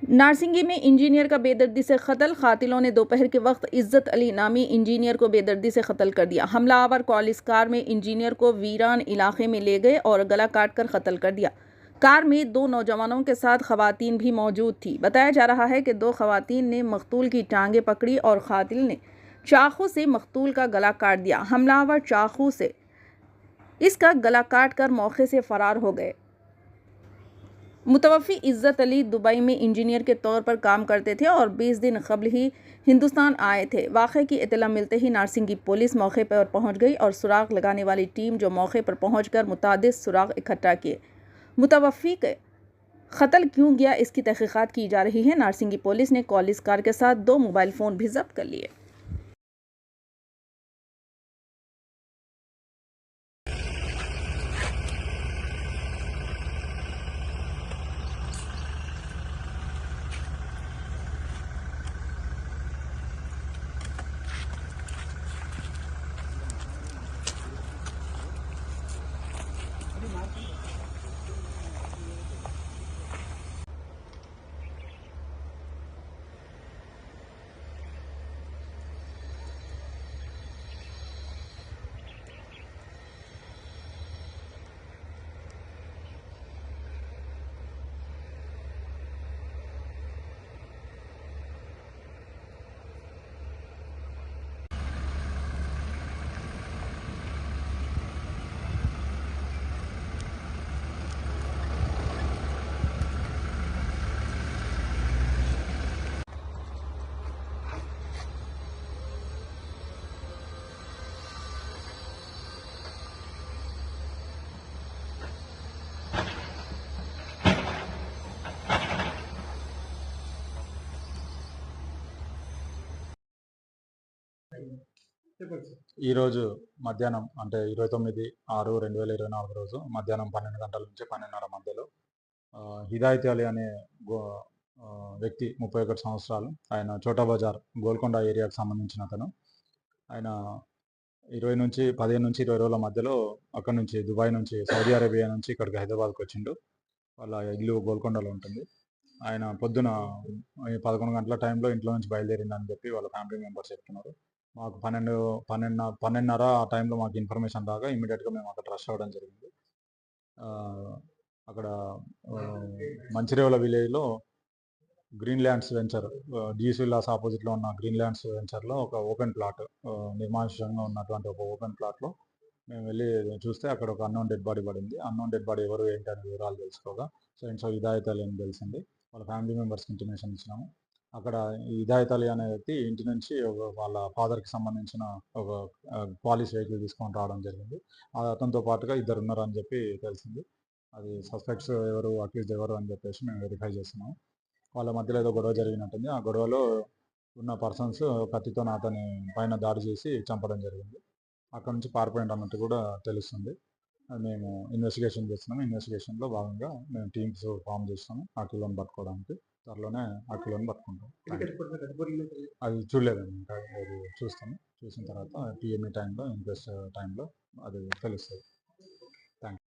नारसिंगी में इंजीनियर का बेदर्दी से कत्ल। कातिलों ने दोपहर के वक्त इज्जत अली नामी इंजीनियर को बेदर्दी से कत्ल कर दिया। हमलावर कॉलिस कार में इंजीनियर को वीरान इलाके में ले गए और गला काट कर कत्ल कर दिया। कार में 2 नौजवानों के साथ खवातीन भी मौजूद थी। बताया जा रहा है कि 2 खवातीन ने मकतूल की टांगें पकड़ी और कातिल ने चाकू से मकतूल का गला काट दिया। हमलावर चाकू से इसका गला काट कर मौके से फरार हो गए। मुतवफ़ी इज़्ज़त अली दुबई में इंजीनियर के तौर पर काम करते थे और 20 दिन कबल ही हिंदुस्तान आए थे। वाक़े की इत्तला मिलते ही नारसिंगी पुलिस मौके पर पहुंच गई और सुराग लगाने वाली टीम जो मौके पर पहुंचकर मुतादिद सुराग इकट्ठा किए। मुतवफ़ी के कत्ल क्यों गया इसकी तहक़ीक़ात की जा रही है। नारसिंगी पुलिस ने कॉलिस कार के साथ 2 मोबाइल फ़ोन भी ज़ब्त कर लिए। ఈరోజు మధ్యాహ్నం అంటే 29/6/2024 రోజు మధ్యాహ్నం 12 గంటల నుంచి 12:30 మధ్యలో హిదాయత్ అలీ అనే వ్యక్తి 31 సంవత్సరాలు, ఆయన చోటా బజార్ గోల్కొండ ఏరియాకు సంబంధించిన అతను. ఆయన 15 నుంచి 20 రోజుల మధ్యలో అక్కడి నుంచి దుబాయ్ నుంచి సౌదీ అరేబియా నుంచి ఇక్కడికి హైదరాబాద్కి వచ్చిండు. వాళ్ళ ఇల్లు గోల్కొండలో ఉంటుంది. ఆయన పొద్దున 11 గంటల టైంలో ఇంట్లో నుంచి బయలుదేరిందని చెప్పి వాళ్ళ ఫ్యామిలీ మెంబర్స్ చెప్తున్నారు. మాకు 12:30 ఆ టైంలో మాకు ఇన్ఫర్మేషన్ రాగా ఇమీడియట్గా మేము అక్కడ రష్ అవ్వడం జరిగింది. అక్కడ మంచిరేవుల విలేజ్లో గ్రీన్ ల్యాండ్స్ వెంచర్, జీస్ విల్లాస్ ఆపోజిట్లో ఉన్న గ్రీన్ ల్యాండ్స్ వెంచర్లో ఒక ఓపెన్ ప్లాట్, నిర్మానుష్యంగా ఉన్నటువంటి ఒక ఓపెన్ ప్లాట్లో మేము వెళ్ళి చూస్తే అక్కడ ఒక అన్నోన్ డెడ్ బాడీ పడింది. అన్నోన్ డెడ్ బాడీ ఎవరు ఏంటి అనే వివరాలు తెలుసుకోగా సో హిదాయత్ అలీ అని తెలిసింది. వాళ్ళ ఫ్యామిలీ మెంబర్స్కి ఇంటిమేషన్ ఇచ్చినాము. అక్కడ హిదాయత్ అలీ అనే వ్యక్తి ఇంటి నుంచి వాళ్ళ ఫాదర్కి సంబంధించిన ఒక పాలిష్ వెహికల్ తీసుకొని రావడం జరిగింది. అతనితో పాటుగా 2 ఉన్నారు అని చెప్పి తెలిసింది. అది సస్పెక్ట్స్ ఎవరు, అక్యూజ్డ్ ఎవరు అని చెప్పేసి మేము వెరిఫై చేస్తున్నాము. వాళ్ళ మధ్యలో ఏదో గొడవ జరిగినట్టుంది. ఆ గొడవలో ఉన్న పర్సన్స్ కత్తితో అతని పైన దాడి చేసి చంపడం జరిగింది. అక్కడ నుంచి పారిపోయింది అన్నట్టు కూడా తెలుస్తుంది. మేము ఇన్వెస్టిగేషన్ చేస్తున్నాము. ఇన్వెస్టిగేషన్లో భాగంగా మేము టీమ్స్ ఫామ్ చేస్తాము ఆ కిలోని పట్టుకోవడానికి. త్వరలోనే ఆ కిలోని పట్టుకుంటాం. అది చూడలేదండి, ఇంకా అది చూస్తాము. చూసిన తర్వాత పిఎంఈ టైంలో, ఇంక్వెస్ట్ టైంలో అది తెలుస్తుంది. Thank you.